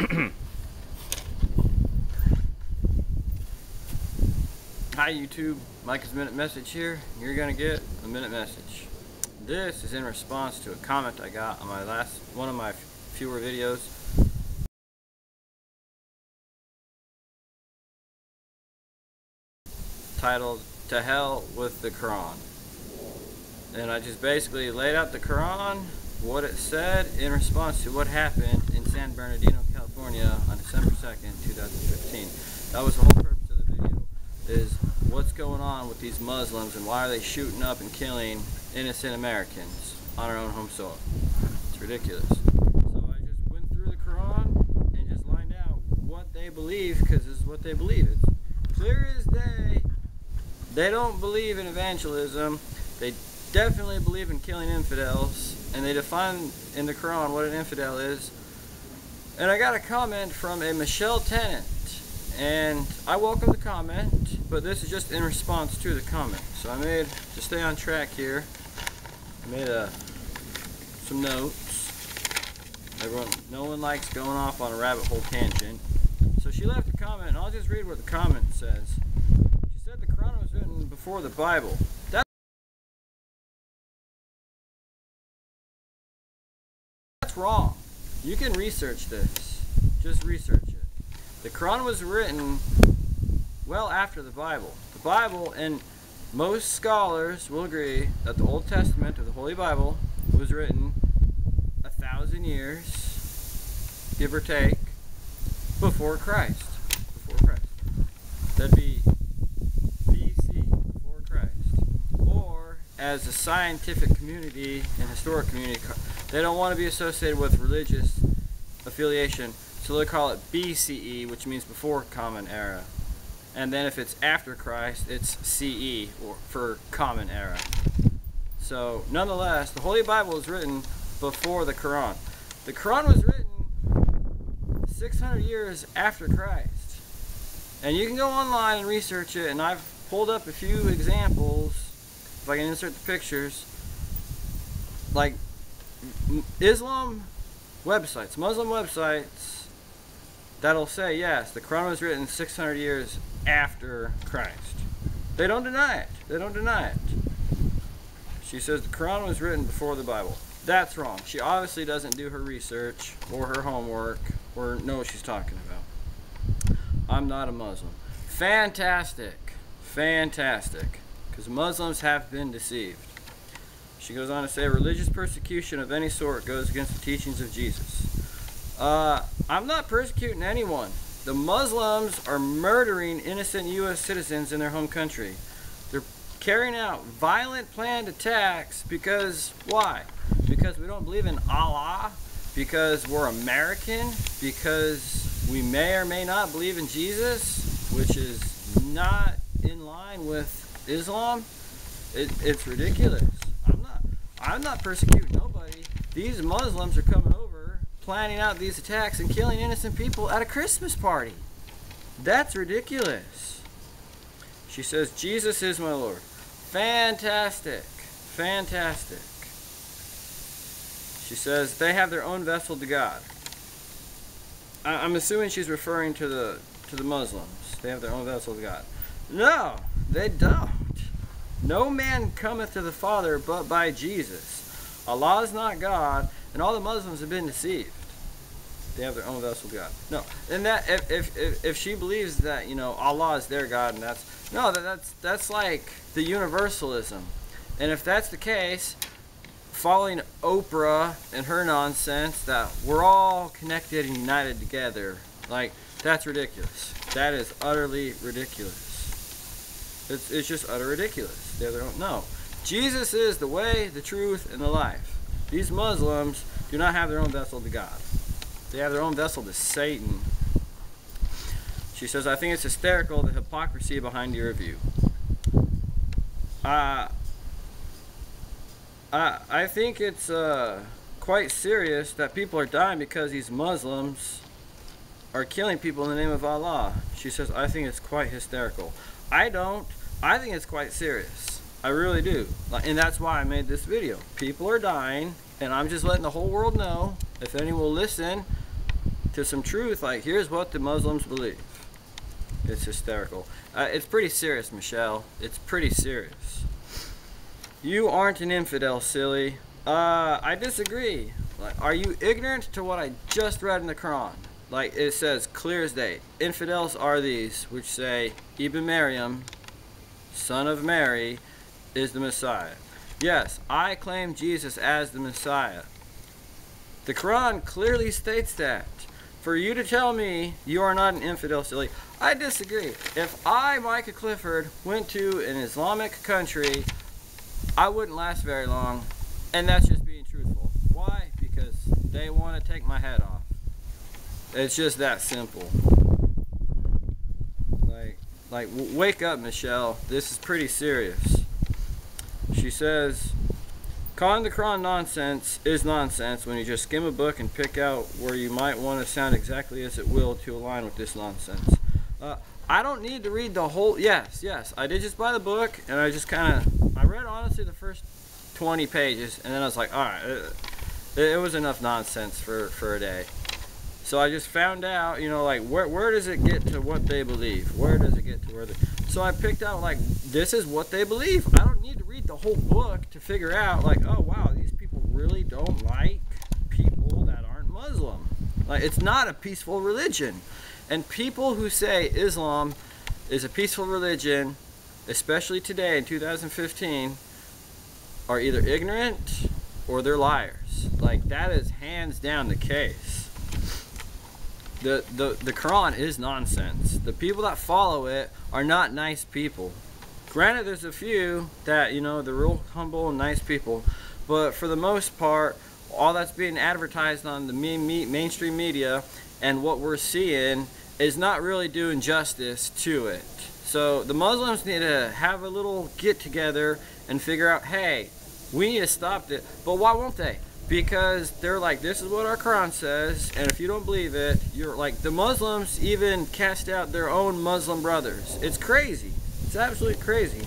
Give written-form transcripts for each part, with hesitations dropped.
Hi YouTube, Micah's Minute Message here. You're gonna get a minute message. This is in response to a comment I got on one of my fewer videos. Titled, "To Hell with the Quran." And I just basically laid out the Quran, what it said, in response to what happened in San Bernardino, California on December 2nd, 2015. That was the whole purpose of the video, is what's going on with these Muslims and why are they shooting up and killing innocent Americans on our own home soil. It's ridiculous. So I just went through the Quran and just lined out what they believe, because this is what they believe. It's clear as day. They don't believe in evangelism. They definitely believe in killing infidels, and they define in the Quran what an infidel is. And I got a comment from a Michelle Tennant, and I welcome the comment, but this is just in response to the comment. So I made, to stay on track here, I made some notes. No one likes going off on a rabbit hole tangent. So she left a comment, and I'll just read what the comment says. She said the Quran was written before the Bible. That's wrong. You can research this. Just research it. The Quran was written well after the Bible. The Bible, and most scholars will agree that the Old Testament, or the Holy Bible, was written 1,000 years, give or take, before Christ. That'd be BC, before Christ. Or, as a scientific community and historic community, they don't want to be associated with religious affiliation, so they call it BCE, which means before Common Era. And then if it's after Christ, it's CE, or for Common Era. So, nonetheless, the Holy Bible was written before the Quran. The Quran was written 600 years after Christ. And you can go online and research it, and I've pulled up a few examples, if I can insert the pictures, like Muslim websites, that'll say, yes, the Quran was written 600 years after Christ. They don't deny it. She says the Quran was written before the Bible. That's wrong. She obviously doesn't do her research or her homework or know what she's talking about. I'm not a Muslim. Fantastic. Because Muslims have been deceived. She goes on to say, religious persecution of any sort goes against the teachings of Jesus. I'm not persecuting anyone. The Muslims are murdering innocent U.S. citizens in their home country. They're carrying out violent planned attacks because, why? Because we don't believe in Allah? Because we're American? Because we may or may not believe in Jesus, which is not in line with Islam? It's ridiculous. I'm not persecuting nobody. These Muslims are coming over, planning out these attacks and killing innocent people at a Christmas party. That's ridiculous. She says, Jesus is my Lord. Fantastic. She says, they have their own vessel to God. I'm assuming she's referring to the Muslims. They have their own vessel to God. No, they don't. No man cometh to the Father but by Jesus. Allah is not God, and all the Muslims have been deceived. They have their own vessel to God. No, and that if she believes that, you know, Allah is their God, and that's like the universalism. And if that's the case, following Oprah and her nonsense that we're all connected and united together, like, that's ridiculous. That is utterly ridiculous. It's just utter ridiculous. They have their own. No. Jesus is the way, the truth, and the life. These Muslims do not have their own vessel to God. They have their own vessel to Satan. She says, I think it's hysterical, the hypocrisy behind your view. I think it's quite serious that people are dying because these Muslims are killing people in the name of Allah. She says, I think it's quite hysterical. I don't. I think it's quite serious. I really do. And that's why I made this video. People are dying, and I'm just letting the whole world know, if anyone will listen, to some truth, like, here's what the Muslims believe. It's hysterical. It's pretty serious, Michelle. It's pretty serious. You aren't an infidel, silly. I disagree. Like, are you ignorant to what I just read in the Quran? Like, it says clear as day. Infidels are these which say Ibn Maryam, son of Mary, is the Messiah. Yes, I claim Jesus as the Messiah. The Quran clearly states that. For you to tell me you are not an infidel, silly, I disagree. If I, Micah Clifford, went to an Islamic country, I wouldn't last very long, and that's just being truthful. Why? Because they want to take my head off. It's just that simple. Like, wake up, Michelle. This is pretty serious. She says, calling the Quran nonsense is nonsense when you just skim a book and pick out where you might want to sound exactly as it will to align with this nonsense. I don't need to read the whole... Yes, I did just buy the book, and I just kind of... I read, honestly, the first 20 pages, and then I was like, alright, it was enough nonsense for a day. So I just found out, you know, like, where does it get to what they believe? Where does it get to where they... So I picked out, like, this is what they believe. I don't need to read the whole book to figure out, like, oh, wow, these people really don't like people that aren't Muslim. Like, it's not a peaceful religion. And people who say Islam is a peaceful religion, especially today in 2015, are either ignorant or they're liars. Like, that is hands down the case. The Quran is nonsense. The people that follow it are not nice people. Granted, there's a few that, you know, they're real humble and nice people, but for the most part, all that's being advertised on the mainstream media and what we're seeing is not really doing justice to it. So the Muslims need to have a little get together and figure out, hey, we need to stop it. But why won't they? Because they're like, this is what our Quran says, and if you don't believe it, you're like... The Muslims even cast out their own Muslim brothers. It's crazy. It's absolutely crazy.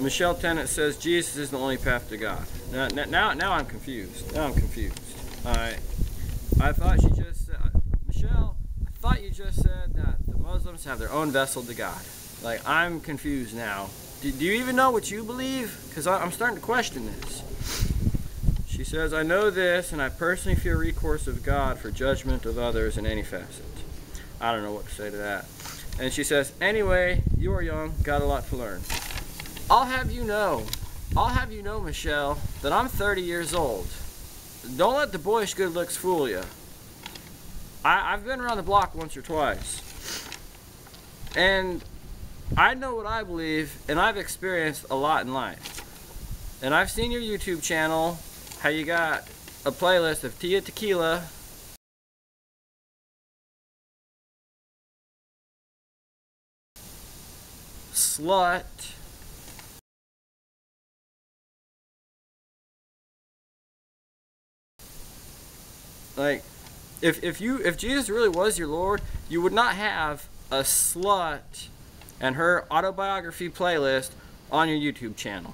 Michelle Tennant says Jesus is the only path to God. Now I'm confused. Now I'm confused. Alright. I thought she just said... Michelle, I thought you just said that the Muslims have their own vessel to God. Like, I'm confused now. Do you even know what you believe? Because I'm starting to question this. She says, I know this, and I personally feel recourse of God for judgment of others in any facet. I don't know what to say to that. And she says, anyway, you are young, got a lot to learn. I'll have you know, Michelle, that I'm 30 years old. Don't let the boyish good looks fool you. I've been around the block once or twice. And I know what I believe, and I've experienced a lot in life. And I've seen your YouTube channel, how you got a playlist of Tia Tequila, slut, like, if Jesus really was your Lord, you would not have a slut and her autobiography playlist on your YouTube channel.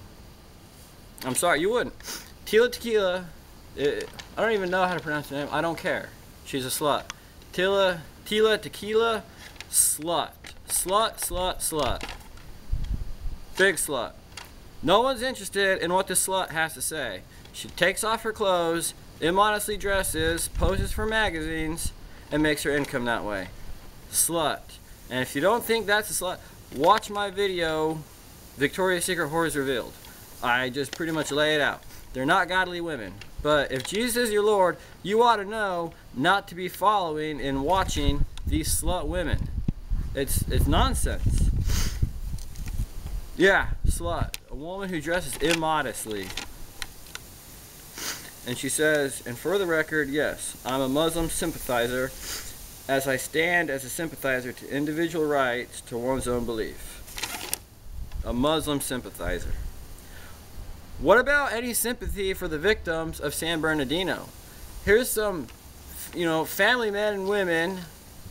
I'm sorry, you wouldn't. Tila Tequila, I don't even know how to pronounce her name. I don't care. She's a slut. Tila Tequila, slut. Slut. Big slut. No one's interested in what this slut has to say. She takes off her clothes, immodestly dresses, poses for magazines, and makes her income that way. Slut. And if you don't think that's a slut, watch my video, Victoria's Secret Horrors Revealed. I just pretty much lay it out. They're not godly women. But if Jesus is your Lord, you ought to know not to be following and watching these slut women. It's nonsense. Yeah, slut. A woman who dresses immodestly. And she says, and for the record, yes, I'm a Muslim sympathizer, as I stand as a sympathizer to individual rights to one's own belief. A Muslim sympathizer. What about any sympathy for the victims of San Bernardino? Here's some, family men and women.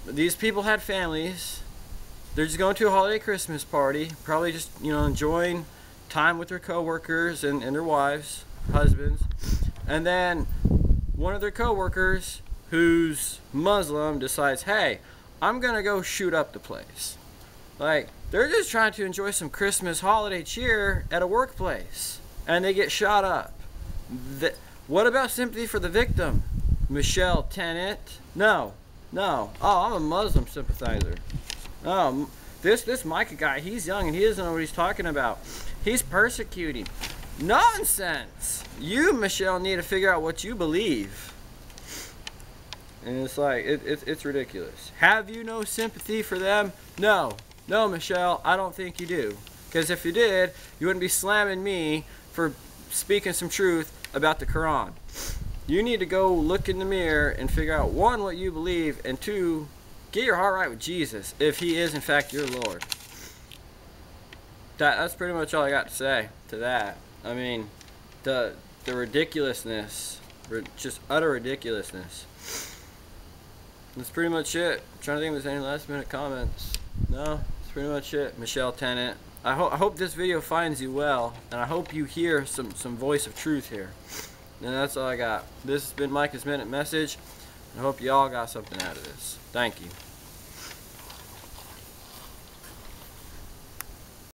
These people had families. They're just going to a holiday Christmas party, probably just, enjoying time with their co-workers and their wives, husbands. And then one of their coworkers who's Muslim decides, hey, I'm gonna go shoot up the place. Like, they're just trying to enjoy some Christmas holiday cheer at a workplace, and they get shot up. What about sympathy for the victim? Michelle Tennant? No. Oh, I'm a Muslim sympathizer. Oh, this Micah guy, he's young and he doesn't know what he's talking about. He's persecuting. Nonsense! You, Michelle, need to figure out what you believe. And it's like, it's ridiculous. Have you no sympathy for them? No, Michelle, I don't think you do. Because if you did, you wouldn't be slamming me for speaking some truth about the Quran. You need to go look in the mirror and figure out, one, what you believe, and two, get your heart right with Jesus, if he is in fact your Lord. That's pretty much all I got to say to that. I mean, the ridiculousness, just utter ridiculousness. That's pretty much it. I'm trying to think if there's any last minute comments. No, that's pretty much it. Michelle Tennant. I hope this video finds you well, and I hope you hear some voice of truth here. And that's all I got. This has been Micah's Minute Message. I hope you all got something out of this. Thank you.